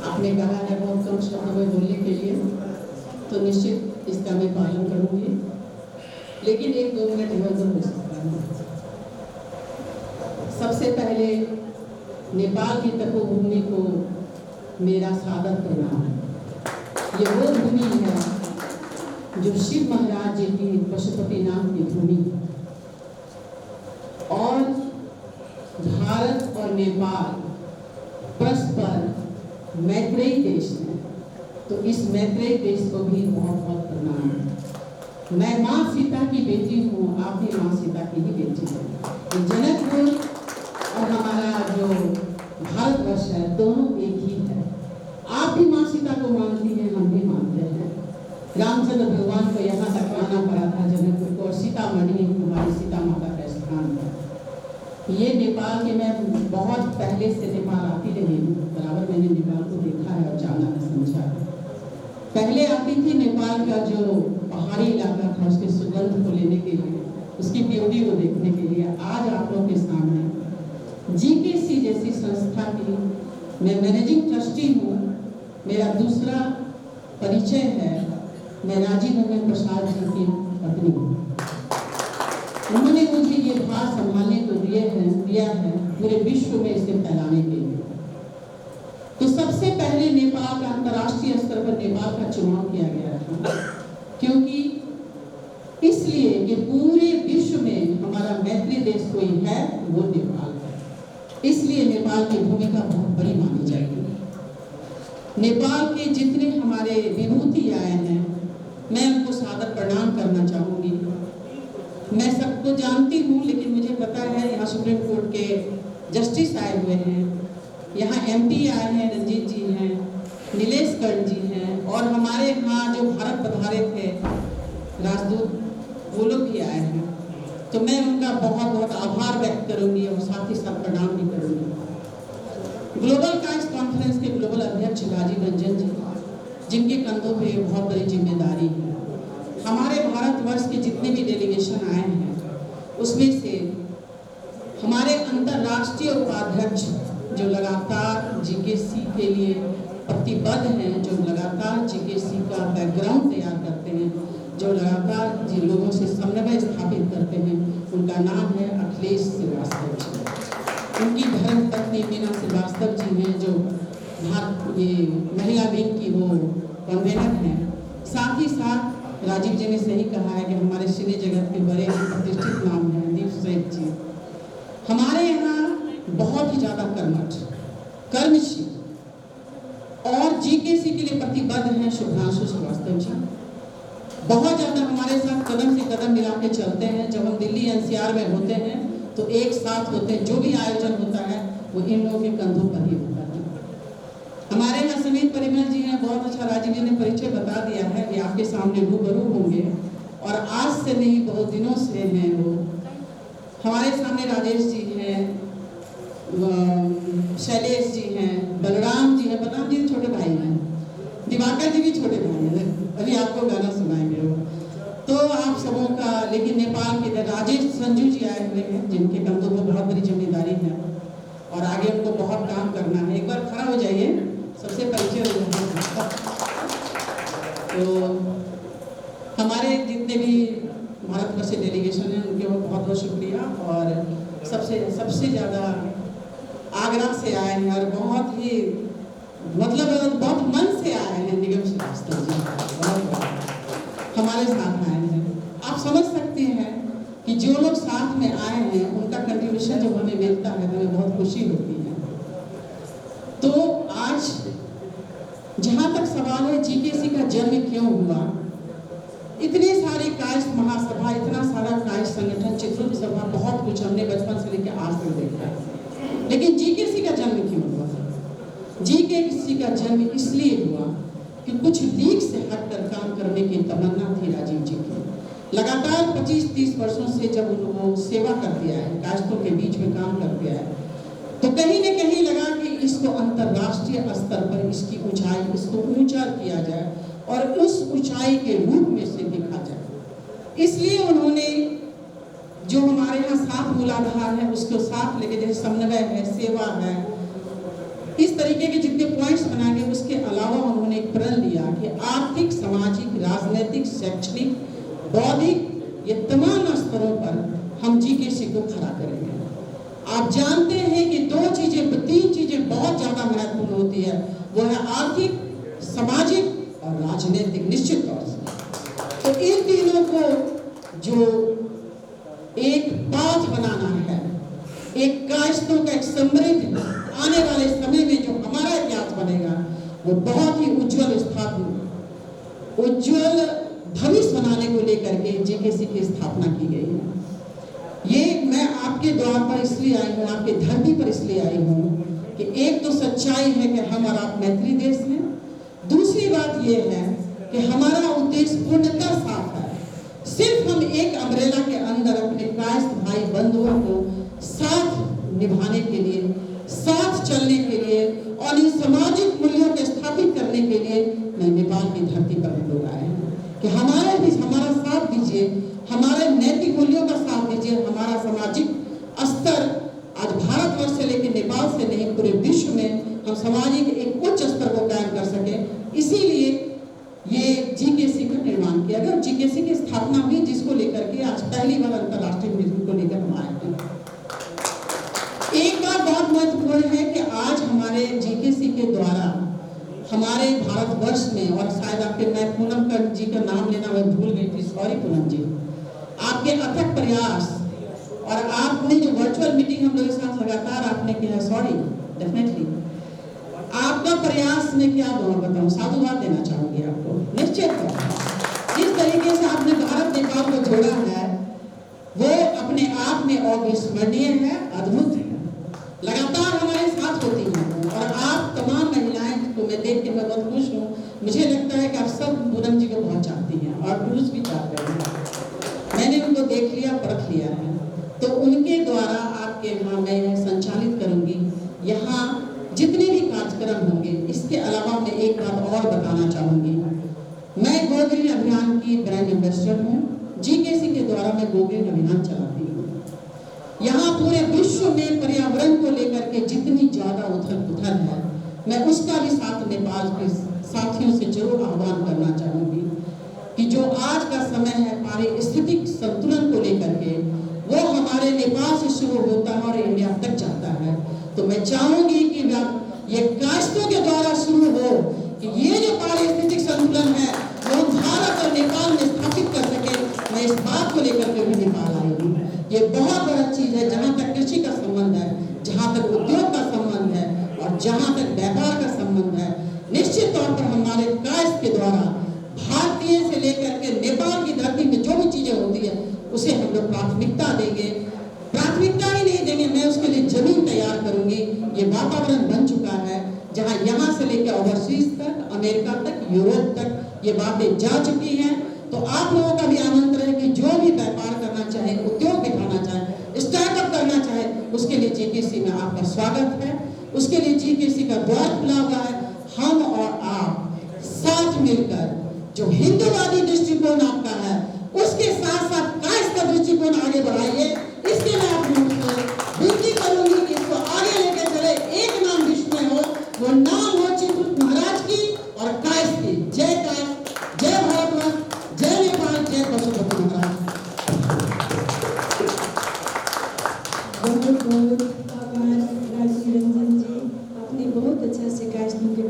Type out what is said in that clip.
आपने कहा है बहुत कम शब्दों में बोलने के लिए, तो निश्चित इसका मैं पालन करूंगी, लेकिन 1-2 मिनट इधर हो सकता है। सबसे पहले नेपाल की तपोभूमि को मेरा सादर प्रणाम। ये वो भूमि है जो शिव महाराज जी की पशुपतिनाथ की भूमि है, और भारत और नेपाल परस्पर मैत्रेयी देश है, तो इस मैत्रेयी देश को भी बहुत बहुत प्रणाम। मैं माँ सीता की बेटी हूँ, आप भी माँ सीता की ही बेटी है। जनकपुर और हमारा जो भारतवर्ष है दोनों एक ही है। आप भी माँ सीता को मानती हैं, हम भी मानते हैं। रामचंद्र भगवान को यहाँ तक आना पड़ा था जनकपुर को, और सीतामढ़ी हमारी सीता माता का स्थान है। ये नेपाल के मैं बहुत पहले से नेपाल आती रही हूँ, बराबर मैंने नेपाल को देखा है और जाना है, समझा है। पहले आती थी नेपाल का जो पहाड़ी इलाका था उसके सुगंध को लेने के लिए, उसकी ब्यूटी को देखने के लिए। आज आप लोगों के सामने जीकेसी जैसी संस्था की मैं मैनेजिंग ट्रस्टी हूँ। मेरा दूसरा परिचय है, मैं राजीव रंजन प्रसाद जी की पत्नी हूँ। उन्होंने मुझे ये भार संभालने को दिया है पूरे विश्व में इसे फैलाने के लिए। तो सबसे पहले नेपाल का अंतर्राष्ट्रीय स्तर पर नेपाल का चुनाव किया गया था, क्योंकि इसलिए कि पूरे विश्व में हमारा मैत्री देश कोई है वो नेपाल है। इसलिए नेपाल की भूमिका बहुत बड़ी मानी जाएगी। नेपाल के जितने हमारे विभूति आए हैं, मैं उनको सादर प्रणाम करना चाहूँगी। मैं सबको जानती हूँ, लेकिन मुझे पता है यहाँ सुप्रीम कोर्ट के जस्टिस आए हुए हैं, यहाँ MP आए हैं, रंजीत जी हैं, नीलेश कर्ण जी हैं, और हमारे यहाँ जो भारत पधारे थे राजदूत, वो लोग भी आए हैं। तो मैं उनका बहुत बहुत आभार व्यक्त करूँगी और साथ ही साथ प्रणाम भी करूँगी। ग्लोबल काइस्ट कॉन्फ्रेंस के ग्लोबल अध्यक्ष राजीव रंजन जी, जिनके कंधों पे बहुत बड़ी जिम्मेदारी है। हमारे भारतवर्ष के जितने भी डेलीगेशन आए हैं, उसमें से हमारे अंतर्राष्ट्रीय उपाध्यक्ष जो लगातार जीकेसी के लिए प्रतिबद्ध हैं, जो लगातार जीकेसी का बैकग्राउंड तैयार करते हैं, जो लगातार जिन लोगों से समन्वय स्थापित करते हैं, उनका नाम है अखिलेश श्रीवास्तव जी। उनकी धर्म पत्नी मीना श्रीवास्तव जी हैं, जो ये महिला विंग की वो कन्वेनर हैं। साथ ही साथ राजीव जी ने सही कहा है कि हमारे सिने जगत के बड़े प्रतिष्ठित नाम हैं दीप सेठ जी। हमारे यहाँ बहुत ही ज़्यादा कर्मठ, कर्मशील और जीकेसी के लिए प्रतिबद्ध हैं शुभांशु श्रीवास्तव जी। बहुत ज़्यादा हमारे साथ कदम से कदम मिला के चलते हैं। जब हम दिल्ली NCR में होते हैं तो एक साथ होते हैं, जो भी आयोजन होता है वो इन लोगों के कंधों पर ही होता है। हमारे यहाँ समीर परिमल जी हैं, बहुत अच्छा राजीव जी ने परिचय बता दिया है कि आपके सामने रूबरू होंगे, और आज से नहीं बहुत दिनों से हैं वो। हमारे सामने राजेश जी हैं, शैलेश जी हैं, बलराम जी हैं। बलराम जी छोटे भाई हैं, दिवाकर जी भी छोटे भाई हैं, अभी आपको गाना सुनाएंगे वो। तो आप सबों का, लेकिन नेपाल के राजेश संजू जी आए हुए हैं, जिनके कंधों पर बहुत बड़ी जिम्मेदारी है और आगे उनको बहुत काम करना है। एक बार खड़ा हो जाइए, सबसे परिचय हो जाए। तो हमारे जितने भी भारतवर्ष से डेलीगेशन हैं, उनके बहुत बहुत शुक्रिया। और सबसे ज़्यादा आगरा से आए हैं और बहुत ही मतलब बहुत मन से आए हैं निगम श्रीवास्तव जी, हमारे साथ आए हैं। आप समझ सकते हैं कि जो लोग साथ में आए हैं उनका कंट्रीब्यूशन जब हमें मिलता है तो हमें बहुत खुशी होती है। तो आज जहाँ तक सवाल है जीकेसी का जन्म क्यों हुआ, इतने सारे कायस्थ महासभा, इतना सारा कायस्थ संगठन, चित्रकूट सभा, बहुत कुछ हमने बचपन से लेकर आज तक देखा है, लेकिन जीकेसी का जन्म क्यों हुआ? जीकेसी का जन्म इसलिए हुआ कि कुछ लीग से हटकर काम करने की तमन्ना थी राजीव जी की। लगातार 25-30 वर्षों से जब उन्होंने सेवा करते आए, कायस्थों के बीच में काम करते आए, तो कहीं न कहीं लगा कि इसको अंतर्राष्ट्रीय स्तर पर इसकी ऊंचाई, इसको ऊंचा किया जाए और उस ऊंचाई के रूप में से दिखा जाए। इसलिए उन्होंने जो हमारे यहाँ साथ मूलाधार है उसको साथ लेके, जैसे समन्वय है, सेवा है, इस तरीके के जितने पॉइंट्स बनाएंगे उस कि आर्थिक, सामाजिक, राजनीतिक, शैक्षणिक, बौद्धिक, ये तमाम स्तरों पर हम जीकेसी को खड़ा करेंगे। आप जानते हैं कि तीन चीजें बहुत ज्यादा महत्वपूर्ण होती है, वो है आर्थिक, सामाजिक और राजनीतिक, निश्चित तौर से। तो इन तीनों को जो एक पाथ बनाना है, एक कायस्तों का एक समृद्ध आने वाले समय में जो हमारा इतिहास बनेगा, वो बहुत ही उज्जवल भविष्य बनाने को लेकर के जीकेसी की स्थापना की गई है। ये मैं आपके द्वार पर इसलिए आई हूँ, आपके धरती पर इसलिए आई हूँ कि एक तो सच्चाई है कि हम और आप मैत्री देश हैं। दूसरी बात ये है कि हमारा उद्देश्य पूर्णतः साफ है। सिर्फ हम एक अम्ब्रेला के अंदर अपने कायस्थ भाई बंधुओं को साथ निभाने के लिए, साथ चलने के लिए और इन सामाजिक मूल्यों को स्थापित करने के लिए मैं नेपाल की धरती पर हम लोग आए हैं कि हमारा साथ दीजिए, हमारे नैतिक मूल्यों का साथ दीजिए। हमारा सामाजिक स्तर आज भारतवर्ष से लेकर नेपाल से नहीं, पूरे विश्व में हम सामाजिक एक उच्च स्तर को कायम कर सके, इसीलिए ये जीकेसी का निर्माण किया गया। जीकेसी की स्थापना हुई, जिसको लेकर के आज पहली बार अंतर्राष्ट्रीय मीटिंग को लेकर हम आए हैं। एक बात बहुत महत्वपूर्ण है कि आज हमारे जीकेसी के द्वारा हमारे भारतवर्ष में, और शायद आपके, मैं पूनम जी का नाम लेना मैं भूल गई थी, सॉरी पूनम जी, आपके अथक प्रयास और आपने जो वर्चुअल मीटिंग हम लोग के साथ लगातार आपने किया है, सॉरी डेफिनेटली आपका प्रयास में क्या बताऊं, साधुवाद देना चाहूंगी आपको। निश्चित जिस तरीके से आपने भारत नेपाल को जोड़ा है, वो अपने आप में अविस्मरणीय है, अद्भुत है। लगातार हमारे साथ होती हैं और आप तमाम महिलाएं को मैं देख के मैं बहुत खुश हूँ। मुझे लगता है कि आप सब पूनम जी को बहुत चाहती हैं और पुरुष भी चाहते हैं। मैंने उनको देख लिया, परख लिया है, तो उनके द्वारा आपके यहाँ मैं संचालित करूंगी। यहाँ जितने भी कार्यक्रम होंगे, इसके अलावा मैं एक बात और बताना चाहूंगी। मैं गो ग्रीन अभियान की ब्रांड एम्बेसडर हूँ। जीकेसी के द्वारा मैं गो ग्रीन अभियान चलाती हूँ। यहाँ पूरे विश्व में पर्यावरण को लेकर के जितनी ज्यादा उथल पुथल है, मैं उसका भी साथ नेपाल के साथियों से जरूर आह्वान करना चाहूंगी कि जो आज का समय है पारिस्थितिक संतुलन को लेकर के, वो हमारे नेपाल से शुरू होता है और इंडिया तक जाता है। तो मैं चाहूंगी कि ये कायस्थों के द्वारा शुरू हो कि ये जो पारिस्थितिक संतुलन है वो भारत और नेपाल में स्थापित कर सके। मैं इस बात को लेकर के भी नेपाल आई हूँ। ये बहुत बड़ा चीज है। जहाँ तक कृषि का संबंध है, जहाँ तक उद्योग का संबंध है और जहाँ तक व्यापार का संबंध है, निश्चित तौर पर हमारे कायस्थ के द्वारा भारतीय से लेकर के नेपाल की धरती में जो भी चीजें होती है उसे हम लोग प्राथमिकता देंगे। प्राथमिकता ही नहीं देंगे, मैं उसके लिए जमीन तैयार करूंगी। ये वातावरण बन चुका है जहाँ यहाँ से लेकर ओवरसीज तक, अमेरिका तक, यूरोप तक ये बातें जा चुकी हैं। तो आप लोगों का भी आमंत्रण है कि जो भी व्यापार करना चाहे, उद्योग दिखाना चाहे, स्टार्टअप करना चाहे, उसके लिए जीकेसी में आपका स्वागत है। उसके लिए जीकेसी का द्वार खुला हुआ है। हम और आप साथ मिलकर जो हिंदूवादी दृष्टिकोण आपका है, उसके साथ साथ कायस्थ का दृष्टिकोण आगे बढ़ाइए।